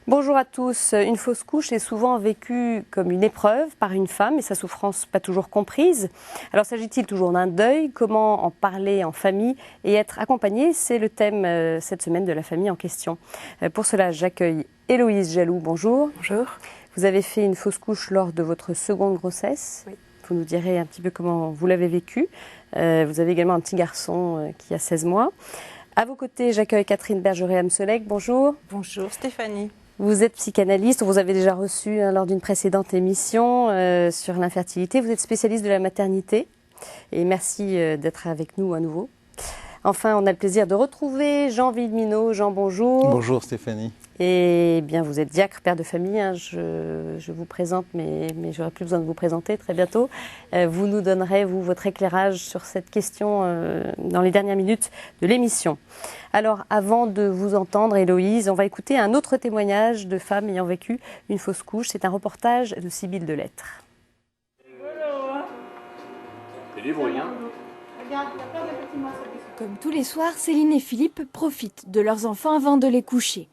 Bonjour à tous. Une fausse couche est souvent vécue comme une épreuve par une femme et sa souffrance pas toujours comprise. Alors s'agit-il toujours d'un deuil? Comment en parler en famille et être accompagné? C'est le thème cette semaine de la famille en question. Pour cela, j'accueille Héloïse Jaloux. Bonjour. Bonjour. Vous avez fait une fausse couche lors de votre seconde grossesse. Oui. Vous nous direz un petit peu comment vous l'avez vécu. Vous avez également un petit garçon qui a 16 mois. À vos côtés, j'accueille Catherine Bergeret-Amselec. Bonjour. Bonjour Stéphanie. Vous êtes psychanalyste, on vous avait déjà reçu lors d'une précédente émission sur l'infertilité. Vous êtes spécialiste de la maternité et merci d'être avec nous à nouveau. Enfin, on a le plaisir de retrouver Jean Villeminot. Jean, bonjour. Bonjour Stéphanie. Et bien, vous êtes diacre, père de famille. Je vous présente, mais j'aurai plus besoin de vous présenter très bientôt. Vous nous donnerez, votre éclairage sur cette question dans les dernières minutes de l'émission. Alors, avant de vous entendre, Héloïse, on va écouter un autre témoignage de femmes ayant vécu une fausse couche. C'est un reportage de Sybille Delettre. Comme tous les soirs, Céline et Philippe profitent de leurs enfants avant de les coucher.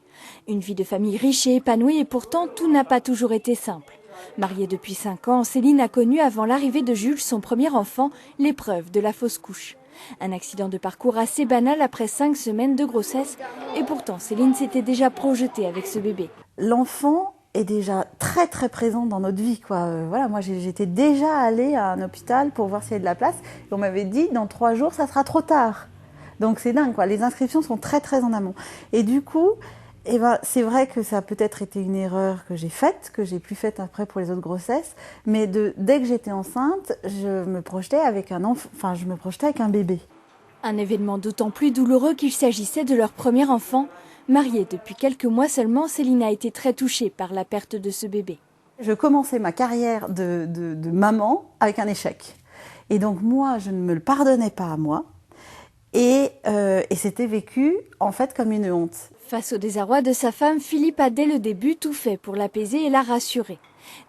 Une vie de famille riche et épanouie et pourtant tout n'a pas toujours été simple. Mariée depuis 5 ans, Céline a connu avant l'arrivée de Jules, son premier enfant, l'épreuve de la fausse couche. Un accident de parcours assez banal après 5 semaines de grossesse et pourtant Céline s'était déjà projetée avec ce bébé. L'enfant est déjà très très présent dans notre vie, quoi. Voilà, moi j'étais déjà allée à un hôpital pour voir s'il y avait de la place et on m'avait dit dans 3 jours ça sera trop tard. Donc c'est dingue, quoi. Les inscriptions sont très très en amont. Et du coup, c'est vrai que ça a peut-être été une erreur que j'ai faite, que j'ai plus faite après pour les autres grossesses, mais dès que j'étais enceinte, je me projetais avec un bébé. Un événement d'autant plus douloureux qu'il s'agissait de leur premier enfant. Mariée depuis quelques mois seulement, Céline a été très touchée par la perte de ce bébé. Je commençais ma carrière de maman avec un échec. Et donc moi, je ne me le pardonnais pas à moi. Et c'était vécu en fait comme une honte. Face au désarroi de sa femme, Philippe a dès le début tout fait pour l'apaiser et la rassurer.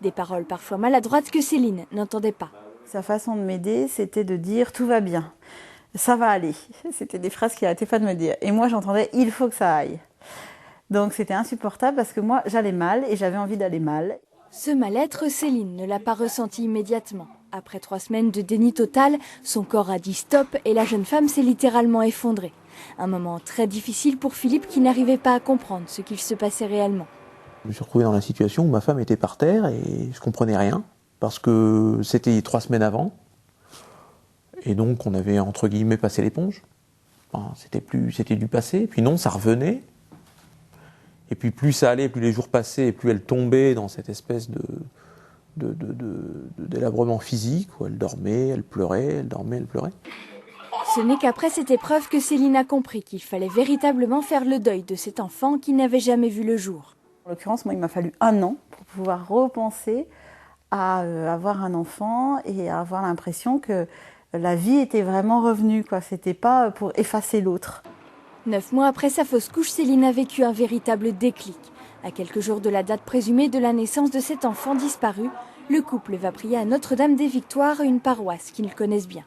Des paroles parfois maladroites que Céline n'entendait pas. Sa façon de m'aider, c'était de dire « tout va bien, ça va aller ». C'était des phrases qu'il n'arrêtait pas de me dire. Et moi, j'entendais « il faut que ça aille ». Donc c'était insupportable parce que moi, j'allais mal et j'avais envie d'aller mal. Ce mal-être, Céline ne l'a pas ressenti immédiatement. Après 3 semaines de déni total, son corps a dit stop et la jeune femme s'est littéralement effondrée. Un moment très difficile pour Philippe qui n'arrivait pas à comprendre ce qu'il se passait réellement. Je me suis retrouvé dans la situation où ma femme était par terre et je comprenais rien parce que c'était 3 semaines avant et donc on avait entre guillemets passé l'éponge. Enfin, c'était du passé, et puis non, ça revenait. Et puis plus ça allait, plus les jours passaient, et plus elle tombait dans cette espèce de délabrement physique où elle dormait, elle pleurait, elle dormait, elle pleurait. Ce n'est qu'après cette épreuve que Céline a compris qu'il fallait véritablement faire le deuil de cet enfant qui n'avait jamais vu le jour. En l'occurrence, moi, il m'a fallu 1 an pour pouvoir repenser à avoir un enfant et à avoir l'impression que la vie était vraiment revenue, quoi. C'était pas pour effacer l'autre. 9 mois après sa fausse couche, Céline a vécu un véritable déclic. À quelques jours de la date présumée de la naissance de cet enfant disparu, le couple va prier à Notre-Dame-des-Victoires, une paroisse qu'ils connaissent bien.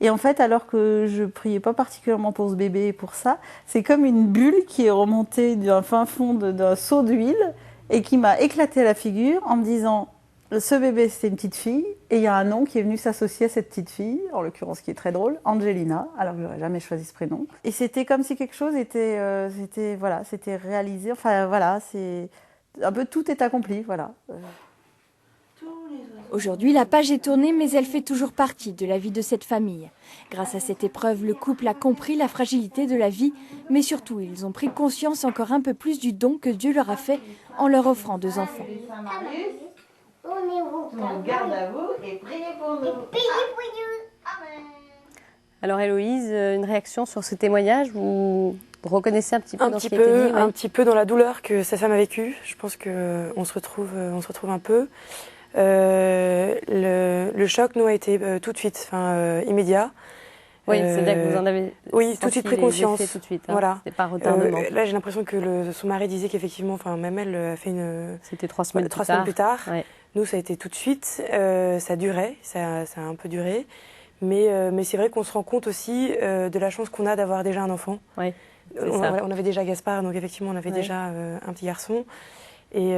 Et en fait, alors que je priais pas particulièrement pour ce bébé et pour ça, c'est comme une bulle qui est remontée d'un fin fond d'un seau d'huile et qui m'a éclaté à la figure en me disant ce bébé c'était une petite fille et il y a un nom qui est venu s'associer à cette petite fille, en l'occurrence qui est très drôle, Angelina, alors que j'aurais jamais choisi ce prénom. Et c'était comme si quelque chose était réalisé, enfin voilà, c'est un peu tout est accompli, voilà. Aujourd'hui, la page est tournée, mais elle fait toujours partie de la vie de cette famille. Grâce à cette épreuve, le couple a compris la fragilité de la vie, mais surtout, ils ont pris conscience encore un peu plus du don que Dieu leur a fait en leur offrant 2 enfants. On garde à vous et priez pour nous. Alors Héloïse, une réaction sur ce témoignage? Vous reconnaissez un petit peu dans ce qui a été dit? Un petit peu dans la douleur que sa femme a vécue. Je pense qu'on se retrouve un peu. Le choc nous a été tout de suite, immédiat. Oui, c'est-à-dire que vous en avez tout de suite pris conscience. Tout de suite, hein. Voilà. C'était pas retardement. Là, j'ai l'impression que son mari disait qu'effectivement, même elle a fait C'était 3 semaines plus tard. Ouais. Nous, ça a été tout de suite. Ça durait, ça a un peu duré. Mais c'est vrai qu'on se rend compte aussi de la chance qu'on a d'avoir déjà un enfant. Oui, on avait déjà Gaspard, donc effectivement, on avait déjà un petit garçon. Et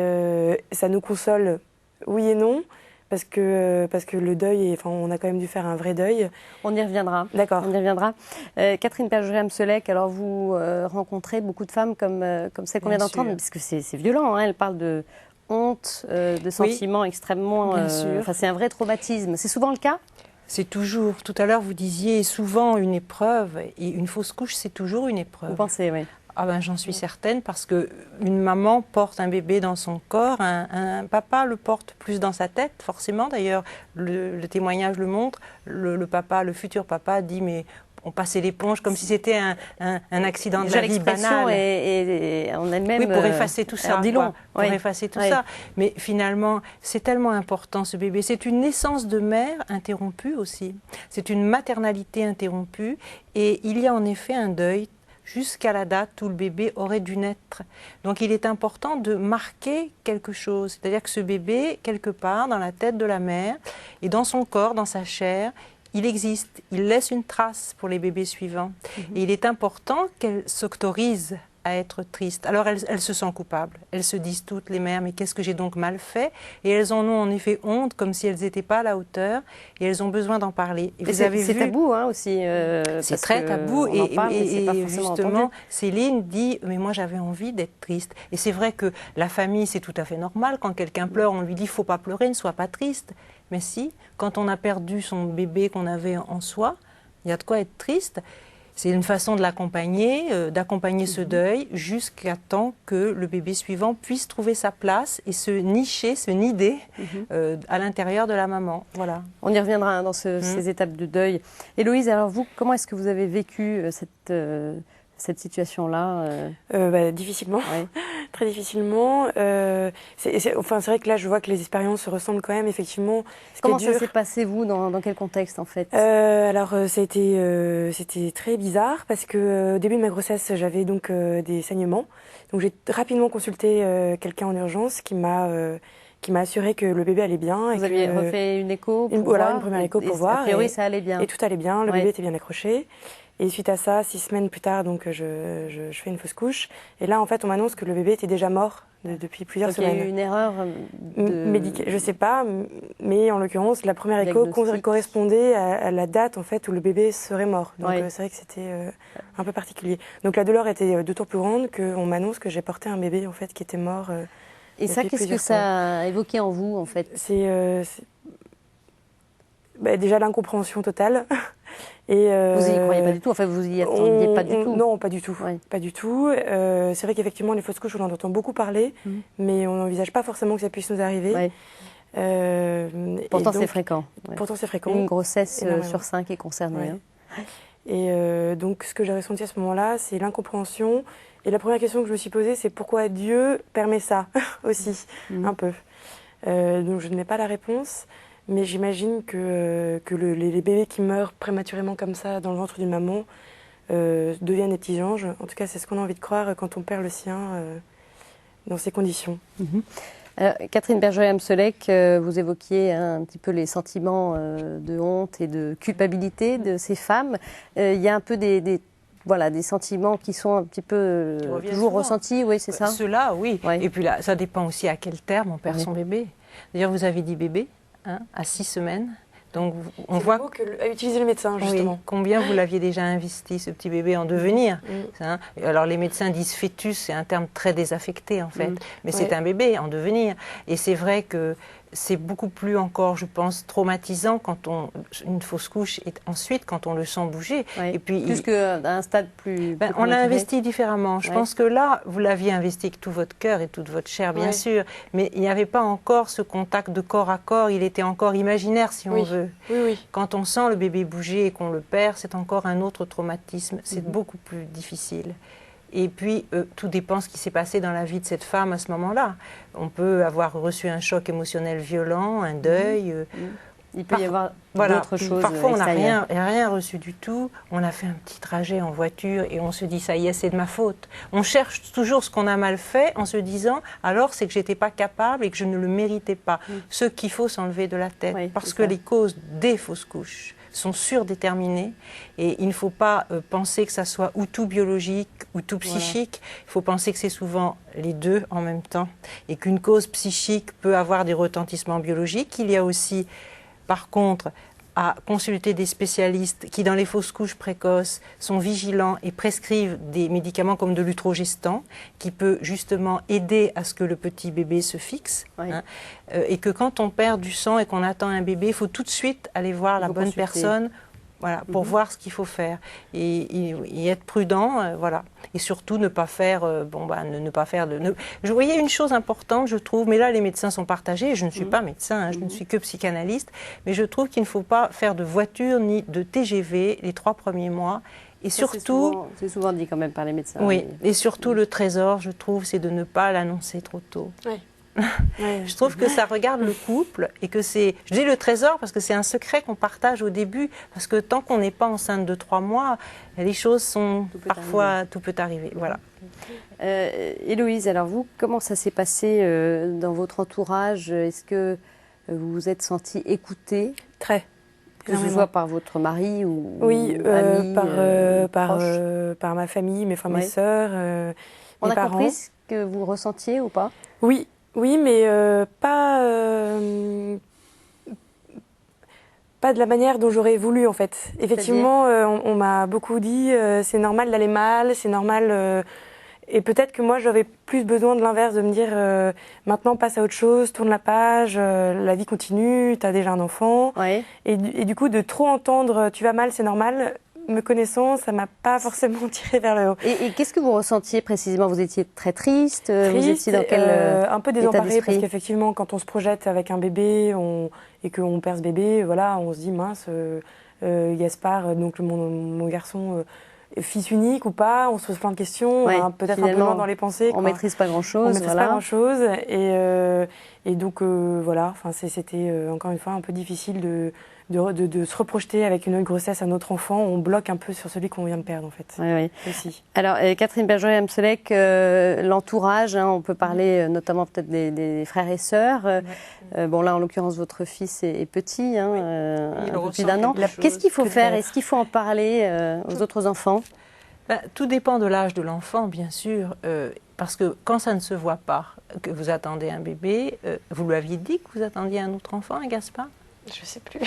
ça nous console, oui et non, parce que le deuil, on a quand même dû faire un vrai deuil. On y reviendra. D'accord. On y reviendra. Catherine Berger-Amselec, alors vous rencontrez beaucoup de femmes comme celle qu'on vient d'entendre, parce que c'est violent, hein, elle parle de honte, de sentiments extrêmement... Bien sûr. C'est un vrai traumatisme. C'est souvent le cas ? C'est toujours, tout à l'heure vous disiez souvent une épreuve, et une fausse couche c'est toujours une épreuve. Vous pensez, oui. Ah ben j'en suis certaine parce qu'une maman porte un bébé dans son corps, un papa le porte plus dans sa tête, forcément. D'ailleurs, le témoignage le montre. Le futur papa dit mais on passait l'éponge comme si c'était un accident de la vie banal. Et en elle-même. Oui, pour effacer tout ça. Dis long. Pour effacer tout ça. Mais finalement, c'est tellement important ce bébé. C'est une naissance de mère interrompue aussi. C'est une maternalité interrompue. Et il y a en effet un deuil jusqu'à la date où le bébé aurait dû naître. Donc il est important de marquer quelque chose. C'est-à-dire que ce bébé, quelque part dans la tête de la mère et dans son corps, dans sa chair, il existe, il laisse une trace pour les bébés suivants. Et il est important qu'elle s'autorise à être triste. Alors elles se sentent coupables, elles se disent toutes les mères, mais qu'est-ce que j'ai donc mal fait? Et elles en ont en effet honte, comme si elles n'étaient pas à la hauteur, et elles ont besoin d'en parler. Et vous avez vu, c'est tabou hein, aussi. C'est très tabou, et justement, entendu. Céline dit, mais moi j'avais envie d'être triste. Et c'est vrai que la famille, c'est tout à fait normal, quand quelqu'un pleure, on lui dit, il ne faut pas pleurer, ne sois pas triste. Mais si, quand on a perdu son bébé qu'on avait en soi, il y a de quoi être triste. C'est une façon de l'accompagner, d'accompagner ce deuil jusqu'à temps que le bébé suivant puisse trouver sa place et se nicher, se nider à l'intérieur de la maman. Voilà. On y reviendra dans ces étapes de deuil. Héloïse, alors vous, comment est-ce que vous avez vécu cette situation-là Difficilement, ouais. Très difficilement. C'est vrai que là, je vois que les expériences se ressemblent quand même, effectivement. Comment ça s'est passé, vous, dans quel contexte, en fait? Alors, c'était très bizarre, parce qu'au début de ma grossesse, j'avais donc des saignements. Donc, j'ai rapidement consulté quelqu'un en urgence qui m'a assuré que le bébé allait bien. Vous aviez refait une écho pour voir, une première écho pour voir. A priori, ça allait bien. Et tout allait bien, le bébé était bien accroché. Et suite à ça, 6 semaines plus tard, donc je fais une fausse couche. Et là, en fait, on m'annonce que le bébé était déjà mort depuis plusieurs semaines. Il y a eu une erreur médicale, je sais pas, mais en l'occurrence, la première écho correspondait à la date en fait où le bébé serait mort. Donc c'est vrai que c'était un peu particulier. Donc la douleur était 2 tours plus grande qu'on m'annonce que j'ai porté un bébé en fait qui était mort. Et ça, qu'est-ce que ça a évoqué en vous, en fait? Déjà l'incompréhension totale. Et vous n'y croyez pas du tout? Enfin, vous y attendiez pas du tout? Non, pas du tout. Ouais. Pas du tout. C'est vrai qu'effectivement, les fausses couches, on en entend beaucoup parler, mais on n'envisage pas forcément que ça puisse nous arriver. Ouais. Pourtant, c'est fréquent. Ouais. Pourtant, c'est fréquent. Une grossesse sur 5 est concernée. Ouais. Hein. Et donc, ce que j'ai ressenti à ce moment-là, c'est l'incompréhension. Et la première question que je me suis posée, c'est pourquoi Dieu permet ça aussi, un peu. Donc, je ne mets pas la réponse. Mais j'imagine que les bébés qui meurent prématurément comme ça dans le ventre d'une maman deviennent des petits anges. En tout cas, c'est ce qu'on a envie de croire quand on perd le sien dans ces conditions. Alors, Catherine Berger-Amselec, vous évoquiez un petit peu les sentiments de honte et de culpabilité de ces femmes. Il y a un peu des sentiments qui sont un petit peu toujours ressentis, oui, c'est ça? Ceux-là, oui. Ouais. Et puis là, ça dépend aussi à quel terme on perd son bébé. D'ailleurs, vous avez dit bébé. À 6 semaines. Donc on voit à utiliser le médecin justement. Oui, combien vous l'aviez déjà investi ce petit bébé en devenir. Alors les médecins disent fœtus, c'est un terme très désaffecté en fait, mais c'est un bébé en devenir. Et c'est vrai que c'est beaucoup plus encore, je pense, traumatisant quand une fausse couche et ensuite quand on le sent bouger. Ouais. Et puis plus qu'à un stade plus. On l'a investi différemment. Je pense que là, vous l'aviez investi avec tout votre cœur et toute votre chair, bien sûr, mais il n'y avait pas encore ce contact de corps à corps. Il était encore imaginaire, si on veut. Oui. Quand on sent le bébé bouger et qu'on le perd, c'est encore un autre traumatisme. C'est beaucoup plus difficile. Et puis, tout dépend ce qui s'est passé dans la vie de cette femme à ce moment-là. On peut avoir reçu un choc émotionnel violent, un deuil. Il peut y avoir d'autres choses. Parfois, on n'a rien reçu du tout. On a fait un petit trajet en voiture et on se dit, ça y est, c'est de ma faute. On cherche toujours ce qu'on a mal fait en se disant, alors c'est que je n'étais pas capable et que je ne le méritais pas. Ce qu'il faut s'enlever de la tête. Parce que les causes des fausses couches sont surdéterminés et il ne faut pas penser que ça soit ou tout biologique ou tout psychique. Il faut penser que c'est souvent les deux en même temps et qu'une cause psychique peut avoir des retentissements biologiques. Il y a aussi, par contre, à consulter des spécialistes qui, dans les fausses couches précoces, sont vigilants et prescrivent des médicaments comme de l'utrogestan, qui peut justement aider à ce que le petit bébé se fixe. Oui. Et que quand on perd du sang et qu'on attend un bébé, il faut tout de suite aller voir la bonne personne. Voilà, pour voir ce qu'il faut faire et être prudent, voilà. Et surtout ne pas faire, ne pas faire de. Je voyais une chose importante, je trouve, mais là les médecins sont partagés. Je ne suis pas médecin, hein, je ne suis que psychanalyste, mais je trouve qu'il ne faut pas faire de voiture ni de TGV les 3 premiers mois. Et surtout, c'est souvent dit quand même par les médecins. Oui, et surtout le trésor, je trouve, c'est de ne pas l'annoncer trop tôt. Oui. Je trouve que ça regarde le couple et que c'est, je dis le trésor parce que c'est un secret qu'on partage au début, parce que tant qu'on n'est pas enceinte de 3 mois, les choses sont tout peut arriver. Voilà. Héloïse, alors vous, comment ça s'est passé dans votre entourage? Est-ce que vous vous êtes sentie écoutée? Très. Que ce soit par votre mari ou amis, par ma famille, mes frères, mes Oui. sœurs, On mes a parents. compris ce que vous ressentiez ou pas? Oui, mais pas de la manière dont j'aurais voulu en fait. Effectivement, on m'a beaucoup dit c'est normal d'aller mal, c'est normal. Et peut-être que moi j'avais plus besoin de l'inverse, de me dire maintenant passe à autre chose, tourne la page, la vie continue, t'as déjà un enfant. Ouais. Et du coup de trop entendre tu vas mal, c'est normal. Me connaissant, ça m'a pas forcément tiré vers le haut. Et qu'est-ce que vous ressentiez précisément? Vous étiez très triste, vous étiez dans quel un peu désemparée d'esprit? parce qu'effectivement, quand on se projette avec un bébé et qu'on perd ce bébé, voilà, on se dit mince, Gaspard, donc mon garçon, fils unique ou pas, on se pose plein de questions, Ouais, peut-être un peu loin dans les pensées. On maîtrise pas grand-chose. On maîtrise pas grand-chose et donc voilà, enfin c'était encore une fois un peu difficile de se reprojeter avec une autre grossesse, un autre enfant. On bloque un peu sur celui qu'on vient de perdre en fait. Oui. Aussi. Alors Catherine Bergeron-Amselec, l'entourage, on peut parler notamment peut-être des frères et sœurs. Bon là en l'occurrence votre fils est petit, un peu plus d'1 an. Qu'est-ce qu'il faut faire? Est-ce qu'il faut en parler aux autres enfants? Tout dépend de l'âge de l'enfant, bien sûr, parce que quand ça ne se voit pas, que vous attendez un bébé, vous lui aviez dit que vous attendiez un autre enfant, Gaspard? Je sais plus.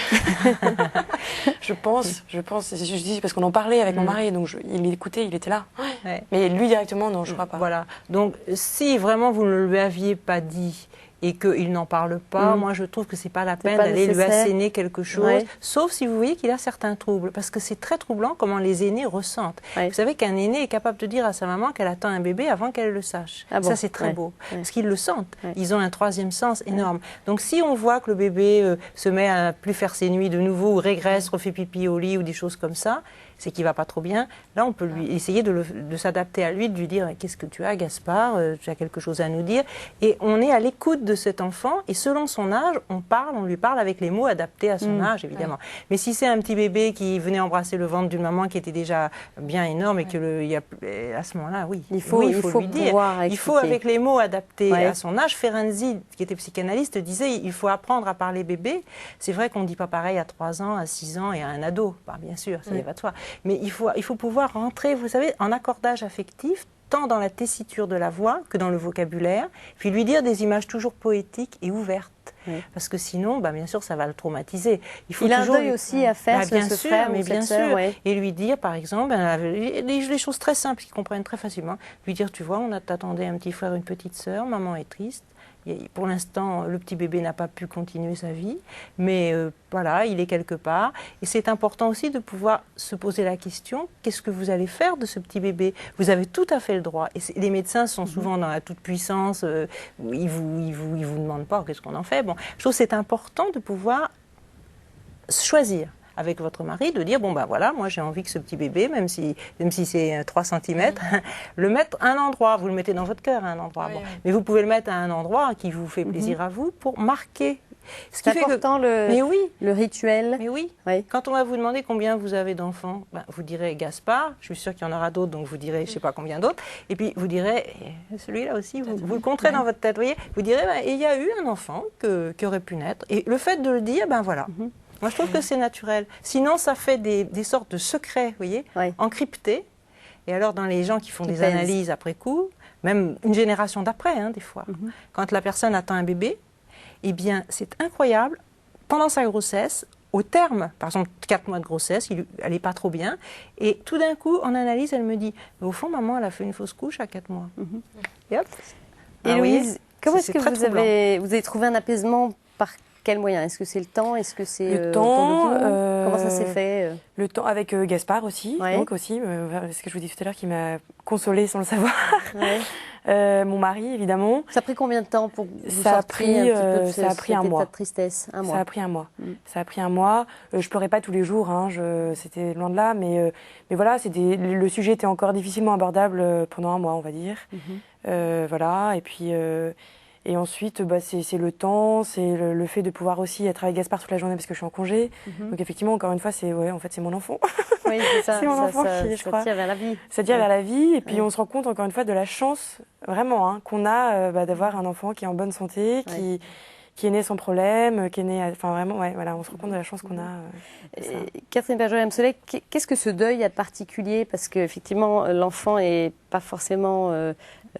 je pense. Je dis parce qu'on en parlait avec mon mari, donc il m'écoutait, il était là. Ouais. Mais lui directement, non, je crois pas. Voilà. Donc si vraiment vous ne lui aviez pas dit et qu'il n'en parle pas, moi je trouve que c'est pas la peine d'aller lui asséner quelque chose, sauf si vous voyez qu'il a certains troubles, parce que c'est très troublant comment les aînés ressentent. Vous savez qu'un aîné est capable de dire à sa maman qu'elle attend un bébé avant qu'elle le sache. Ça c'est très beau, parce qu'ils le sentent. Ils ont un 3e sens énorme. Donc si on voit que le bébé se met à plus faire ses nuits de nouveau, ou régresse, refait pipi au lit ou des choses comme ça, c'est qu'il va pas trop bien. Là, on peut lui essayer de s'adapter à lui, de lui dire qu'est-ce que tu as, Gaspard, tu as quelque chose à nous dire. Et on est à l'écoute de cet enfant et selon son âge, on lui parle avec les mots adaptés à son âge, évidemment. Mais si c'est un petit bébé qui venait embrasser le ventre d'une maman qui était déjà bien énorme et que à ce moment-là, il faut lui dire. Il faut avec les mots adaptés à son âge. Ferenczi, qui était psychanalyste, disait il faut apprendre à parler bébé. C'est vrai qu'on ne dit pas pareil à 3 ans, à 6 ans et à un ado. Bien sûr, ça y va de soi. Mais il faut pouvoir rentrer, vous savez, en accordage affectif, tant dans la tessiture de la voix que dans le vocabulaire, puis lui dire des images toujours poétiques et ouvertes. Parce que sinon, bien sûr, ça va le traumatiser. Il a un deuil aussi à faire, bien ce sûr, frère mais ou bien cette sœur, sûr. Et lui dire, par exemple, les choses très simples qu'ils comprennent très facilement. Lui dire, tu vois, on t'attendait un petit frère, une petite sœur, maman est triste. Pour l'instant, le petit bébé n'a pas pu continuer sa vie, mais voilà, il est quelque part. Et c'est important aussi de pouvoir se poser la question, qu'est-ce que vous allez faire de ce petit bébé? Vous avez tout à fait le droit. Et les médecins sont souvent dans la toute-puissance, ils vous demandent pas qu'est-ce qu'on en fait. Bon, je trouve que c'est important de pouvoir choisir avec votre mari, de dire, voilà, moi j'ai envie que ce petit bébé, même si c'est 3 cm, le mettre à un endroit, vous le mettez dans votre cœur à un endroit, mais vous pouvez le mettre à un endroit qui vous fait plaisir à vous pour marquer. C'est important le rituel. Mais oui. Quand on va vous demander combien vous avez d'enfants, vous direz Gaspard, je suis sûre qu'il y en aura d'autres, donc vous direz je ne sais pas combien d'autres, et puis vous direz, celui-là aussi, vous le compterez dans votre tête, vous voyez, vous direz, il y a eu un enfant qui aurait pu naître, et le fait de le dire, voilà. Moi, je trouve que c'est naturel. Sinon, ça fait des sortes de secrets, vous voyez, encryptés. Et alors, dans les gens qui font des analyses après coup, même une génération d'après, hein, des fois, quand la personne attend un bébé, eh bien, c'est incroyable. Pendant sa grossesse, au terme, par exemple, 4 mois de grossesse, elle n'est pas trop bien. Et tout d'un coup, en analyse, elle me dit, au fond, maman, elle a fait une fausse couche à 4 mois. Et hop. Et Louise, comment est-ce que vous avez trouvé un apaisement par quel moyen? Est-ce que c'est le temps? Est-ce que c'est le temps Comment ça s'est fait? Le temps avec Gaspard aussi, donc aussi, ce que je vous dis tout à l'heure, qui m'a consolée sans le savoir. Mon mari, évidemment. Ça a pris combien de temps pour vous sortir un petit peu de ça a pris un mois. De tristesse? Un mois. Ça a pris un mois. Ça a pris un mois. Je pleurais pas tous les jours, hein, c'était loin de là, mais voilà, le sujet était encore difficilement abordable pendant un mois, on va dire. Voilà, et puis et ensuite, c'est le temps, c'est le fait de pouvoir aussi être avec Gaspard toute la journée parce que je suis en congé. Donc effectivement, encore une fois, c'est mon enfant. Oui, c'est ça. C'est mon enfant je crois. Ça tire vers la vie. Ça tire vers la vie, et puis on se rend compte encore une fois de la chance, vraiment, hein, qu'on a d'avoir un enfant qui est en bonne santé, qui est né sans problème, qui est né, enfin vraiment, voilà, on se rend compte de la chance qu'on a. Catherine Bergeron-Soleil, qu'est-ce que ce deuil a de particulier? Parce qu'effectivement, l'enfant n'est pas forcément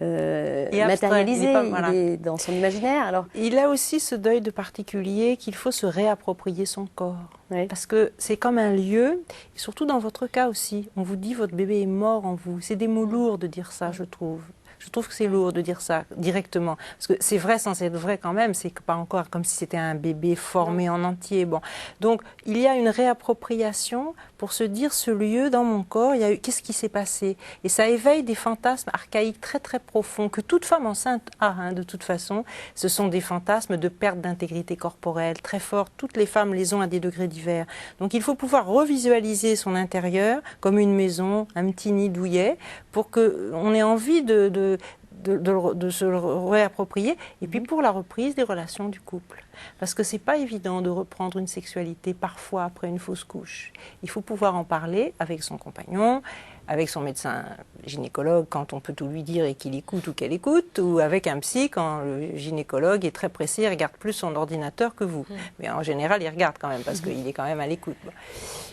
matérialisé, il est dans son imaginaire. Alors, il a aussi ce deuil de particulier qu'il faut se réapproprier son corps. Parce que c'est comme un lieu, et surtout dans votre cas aussi, on vous dit votre bébé est mort en vous. C'est des mots lourds de dire ça, je trouve. Je trouve que c'est lourd de dire ça directement. Parce que c'est vrai sans être vrai quand même. C'est pas encore comme si c'était un bébé formé en entier. Bon. Donc, il y a une réappropriation pour se dire ce lieu dans mon corps, qu'est-ce qui s'est passé? Et ça éveille des fantasmes archaïques très très profonds que toute femme enceinte a, hein, de toute façon. Ce sont des fantasmes de perte d'intégrité corporelle très forts. Toutes les femmes les ont à des degrés divers. Donc, il faut pouvoir revisualiser son intérieur comme une maison, un petit nid douillet, pour qu'on ait envie de se le réapproprier, et puis pour la reprise des relations du couple. Parce que c'est pas évident de reprendre une sexualité parfois après une fausse couche. Il faut pouvoir en parler avec son compagnon, avec son médecin gynécologue quand on peut tout lui dire et qu'il écoute ou qu'elle écoute, ou avec un psy quand le gynécologue est très pressé, il regarde plus son ordinateur que vous. Mais en général, il regarde quand même parce qu'il est quand même à l'écoute.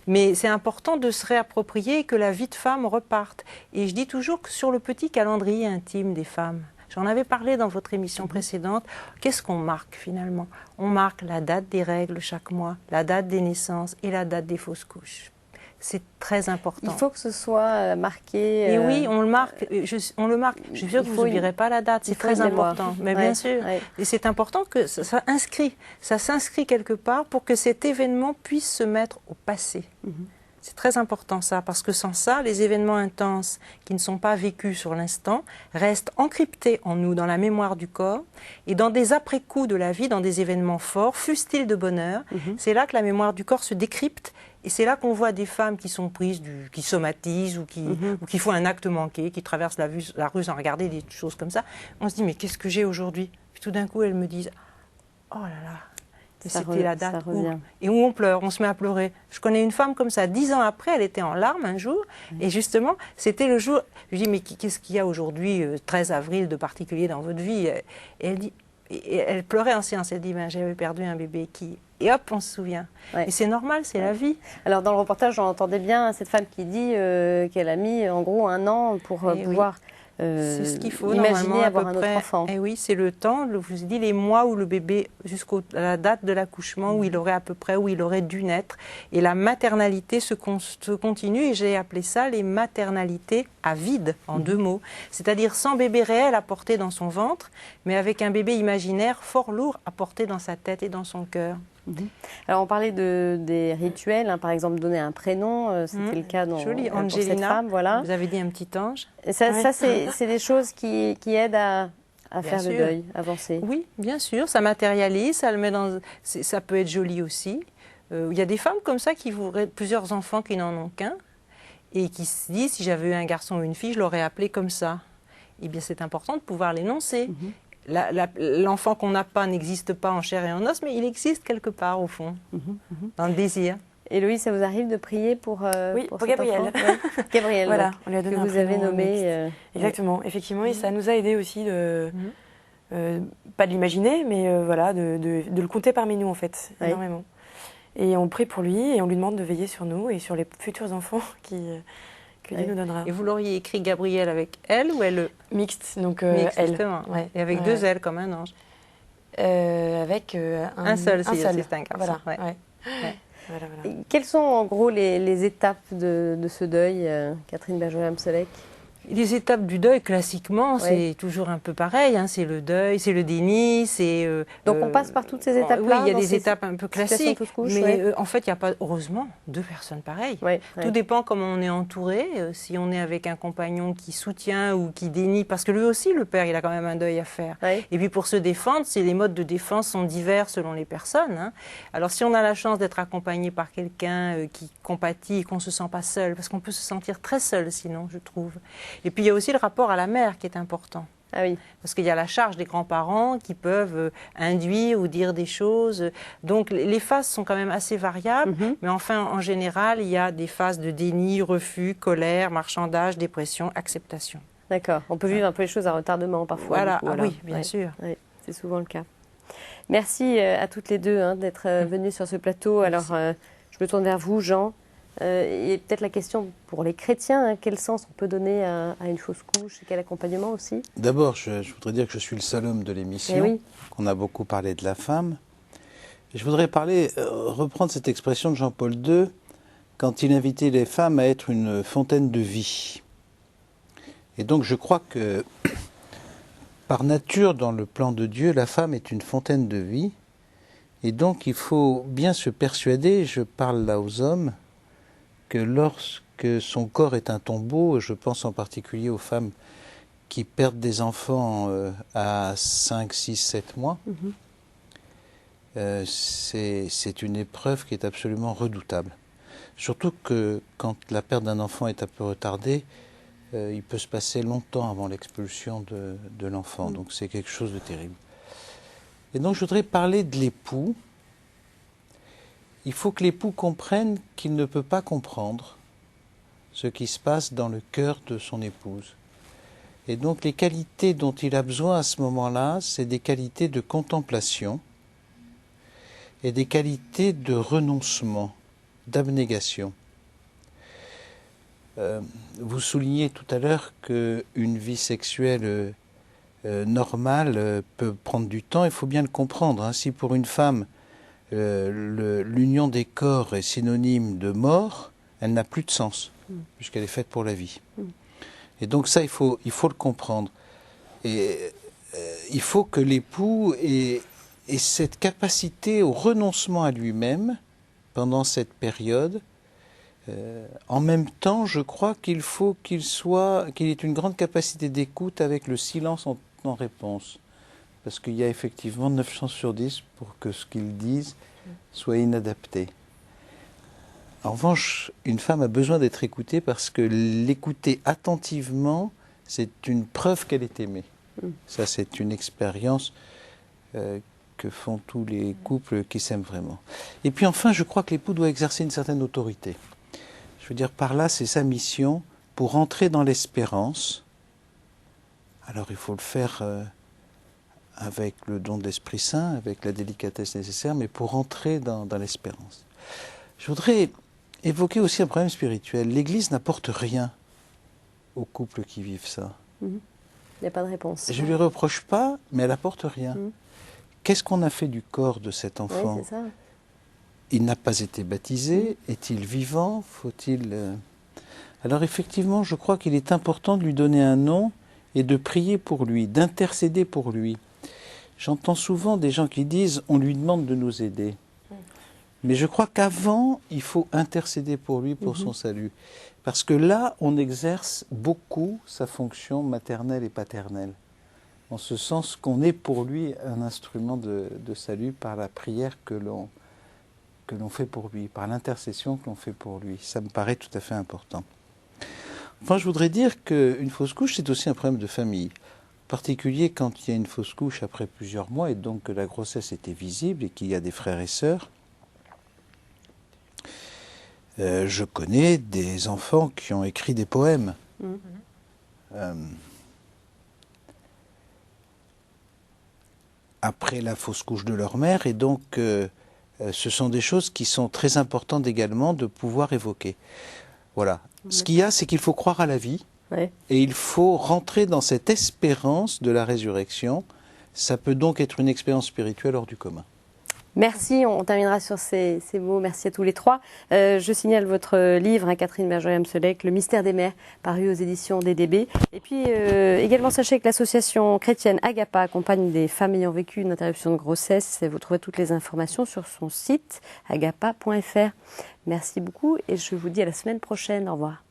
Mais c'est important de se réapproprier et que la vie de femme reparte. Et je dis toujours que sur le petit calendrier intime des femmes, j'en avais parlé dans votre émission précédente, qu'est-ce qu'on marque finalement? On marque la date des règles chaque mois, la date des naissances et la date des fausses couches. C'est très important. Il faut que ce soit marqué. Et oui, on le marque. On le marque. Je suis sûre que vous n'oublierez pas la date. C'est très important. Mais bien sûr. Et c'est important que ça s'inscrit quelque part pour que cet événement puisse se mettre au passé. C'est très important ça, parce que sans ça, les événements intenses qui ne sont pas vécus sur l'instant restent encryptés en nous, dans la mémoire du corps, et dans des après-coups de la vie, dans des événements forts, fussent-ils de bonheur, c'est là que la mémoire du corps se décrypte, et c'est là qu'on voit des femmes qui sont prises, qui somatisent, ou qui font un acte manqué, qui traversent la rue sans regarder des choses comme ça. On se dit, mais qu'est-ce que j'ai aujourd'hui? Puis tout d'un coup, elles me disent, oh là là, c'était la date où on pleure, on se met à pleurer. Je connais une femme comme ça, 10 ans après, elle était en larmes un jour, et justement, c'était le jour, je dis, mais qu'est-ce qu'il y a aujourd'hui, 13 avril, de particulier dans votre vie? Et elle dit, et elle pleurait en séance, elle dit, ben, j'avais perdu un bébé qui... Et hop, on se souvient. Et c'est normal, c'est la vie. Alors dans le reportage, on entendait bien cette femme qui dit qu'elle a mis en gros 1 an pour pouvoir... c'est ce qu'il faut imaginer avoir un autre enfant. Et oui, c'est le temps, je vous ai dit, les mois où le bébé, jusqu'à la date de l'accouchement, où il aurait à peu près, où il aurait dû naître. Et la maternalité se continue, et j'ai appelé ça les maternalités à vide, en 2 mots. C'est-à-dire sans bébé réel à porter dans son ventre, mais avec un bébé imaginaire fort lourd à porter dans sa tête et dans son cœur. Alors on parlait des rituels, hein, par exemple donner un prénom, c'était le cas pour cette femme. Voilà. Vous avez dit un petit ange. Et ça c'est des choses qui aident à faire le deuil, avancer. Oui, bien sûr, ça matérialise, ça le met ça peut être joli aussi. Il y a des femmes comme ça qui voudraient plusieurs enfants qui n'en ont qu'un et qui se disent, si j'avais eu un garçon ou une fille, je l'aurais appelé comme ça. Eh bien c'est important de pouvoir l'énoncer. L'enfant qu'on n'a pas n'existe pas en chair et en os, mais il existe quelque part au fond, dans le désir. Héloïse, ça vous arrive de prier pour Gabriel. Gabriel, voilà, on lui a donné que un vous avez nommé. Exactement, effectivement, et ça nous a aidé aussi pas de l'imaginer, mais voilà, de le compter parmi nous en fait, énormément. Et on prie pour lui et on lui demande de veiller sur nous et sur les futurs enfants que Dieu nous donnera. Et vous l'auriez écrit Gabriel avec L ou LE? Mixte, donc Mixte, L. justement. Ouais. Et avec 2 L comme un ange. Avec un seul, un seul. c'est un garçon. Voilà. Ouais. Ouais. Ouais. Voilà. Et quelles sont en gros les étapes de ce deuil, Catherine Bergeron-Amselec? Les étapes du deuil, classiquement, Ouais. c'est toujours un peu pareil. Hein. C'est le deuil, c'est le déni, c'est... Donc on passe par toutes ces étapes-là? Oui, il y a dans des ces étapes un peu situations classiques. tous couches, Mais ouais. en fait, il n'y a pas, heureusement, 2 personnes pareilles. Ouais, Tout ouais. dépend comment on est entouré. Si on est avec un compagnon qui soutient ou qui dénie, parce que lui aussi, le père, il a quand même un deuil à faire. Ouais. Et puis pour se défendre, les modes de défense sont divers selon les personnes. Hein. Alors si on a la chance d'être accompagné par quelqu'un qui compatit et qu'on ne se sent pas seul, parce qu'on peut se sentir très seul sinon, je trouve. Et puis il y a aussi le rapport à la mère qui est important. Ah oui. Parce qu'il y a la charge des grands-parents qui peuvent induire ou dire des choses. Donc les phases sont quand même assez variables. Mais enfin, en général, il y a des phases de déni, refus, colère, marchandage, dépression, acceptation. D'accord. On peut vivre un peu les choses à retardement parfois. Voilà, du coup, ah alors. oui, bien sûr. Ouais, c'est souvent le cas. Merci à toutes les deux d'être venues sur ce plateau. Alors, je me tourne vers vous, Jean. Et peut-être la question pour les chrétiens, quel sens on peut donner à une fausse couche et quel accompagnement aussi? D'abord, je voudrais dire que je suis le seul homme de l'émission, Eh oui. qu'on a beaucoup parlé de la femme. Et je voudrais reprendre cette expression de Jean-Paul II, quand il invitait les femmes à être une fontaine de vie. Et donc je crois que, par nature, dans le plan de Dieu, la femme est une fontaine de vie. Et donc il faut bien se persuader, je parle là aux hommes, que lorsque son corps est un tombeau, je pense en particulier aux femmes qui perdent des enfants à 5, 6, 7 mois, c'est une épreuve qui est absolument redoutable. Surtout que quand la perte d'un enfant est un peu retardée, il peut se passer longtemps avant l'expulsion de l'enfant. Donc c'est quelque chose de terrible. Et donc je voudrais parler de l'époux. Il faut que l'époux comprenne qu'il ne peut pas comprendre ce qui se passe dans le cœur de son épouse. Et donc les qualités dont il a besoin à ce moment-là, c'est des qualités de contemplation et des qualités de renoncement, d'abnégation. Vous soulignez tout à l'heure qu'une vie sexuelle normale peut prendre du temps. Il faut bien le comprendre. Hein. Si pour une femme, l'union des corps est synonyme de mort, elle n'a plus de sens, puisqu'elle est faite pour la vie. Et donc ça, il faut le comprendre. Et il faut que l'époux ait cette capacité au renoncement à lui-même pendant cette période. En même temps, je crois qu'il faut qu'il ait une grande capacité d'écoute avec le silence en réponse. Parce qu'il y a effectivement 9 chances sur 10 pour que ce qu'ils disent soit inadapté. En revanche, une femme a besoin d'être écoutée parce que l'écouter attentivement, c'est une preuve qu'elle est aimée. Ça, c'est une expérience que font tous les couples qui s'aiment vraiment. Et puis enfin, je crois que l'époux doit exercer une certaine autorité. Je veux dire, par là, c'est sa mission pour entrer dans l'espérance. Alors, il faut le faire avec le don de l'Esprit Saint, avec la délicatesse nécessaire, mais pour entrer dans l'espérance. Je voudrais évoquer aussi un problème spirituel. L'Église n'apporte rien aux couples qui vivent ça. Il n'y a pas de réponse. Je ne lui reproche pas, mais elle n'apporte rien. Qu'est-ce qu'on a fait du corps de cet enfant? Oui, c'est ça. Il n'a pas été baptisé. Est-il vivant? Faut-il... Alors effectivement, je crois qu'il est important de lui donner un nom et de prier pour lui, d'intercéder pour lui. J'entends souvent des gens qui disent « on lui demande de nous aider ». Mais je crois qu'avant, il faut intercéder pour lui, pour son salut. Parce que là, on exerce beaucoup sa fonction maternelle et paternelle. En ce sens qu'on est pour lui un instrument de salut par la prière que l'on fait pour lui, par l'intercession que l'on fait pour lui. Ça me paraît tout à fait important. Enfin, je voudrais dire qu'une fausse couche, c'est aussi un problème de famille. En particulier quand il y a une fausse couche après plusieurs mois et donc que la grossesse était visible et qu'il y a des frères et sœurs. Je connais des enfants qui ont écrit des poèmes. Après la fausse couche de leur mère, et donc Ce sont des choses qui sont très importantes également de pouvoir évoquer. Voilà. Ce qu'il y a, c'est qu'il faut croire à la vie et il faut rentrer dans cette espérance de la résurrection. Ça peut donc être une expérience spirituelle hors du commun. Merci, on terminera sur ces mots. Merci à tous les trois. Je signale votre livre, Catherine Bergeron-Amselec, Le mystère des mères, paru aux éditions DDB. Et puis également, sachez que l'association chrétienne Agapa accompagne des femmes ayant vécu une interruption de grossesse. Vous trouvez toutes les informations sur son site agapa.fr. Merci beaucoup et je vous dis à la semaine prochaine. Au revoir.